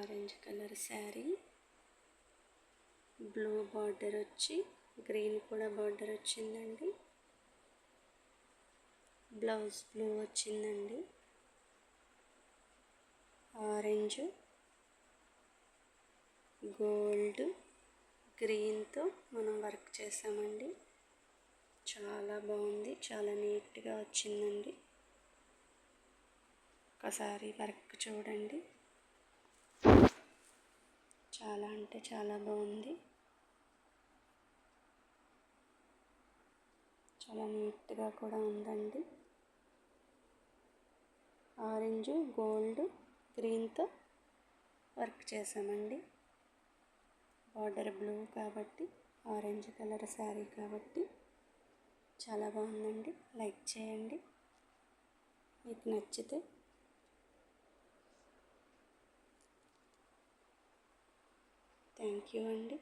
Orange colour sari, blue border వచ్చి green కూడా border వచ్చిందండి. బ్లౌజ్ బ్లూ వచ్చిందండి. ఆరెంజ్, గోల్డ్, గ్రీన్తో మనం వర్క్ చేసామండి. చాలా బాగుంది, చాలా నీట్గా వచ్చిందండి. ఒకసారి వర్క్ చూడండి, చాలా అంటే చాలా బాగుంది. చాలా నీట్గా కూడా ఉందండి. ఆరెంజ్, గోల్డ్, గ్రీన్తో వర్క్ చేసామండి. బార్డర్ బ్లూ కాబట్టి, ఆరెంజ్ కలర్ శారీ కాబట్టి చాలా బాగుందండి. లైక్ చేయండి మీకు నచ్చితే. థ్యాంక్ యూ అండి.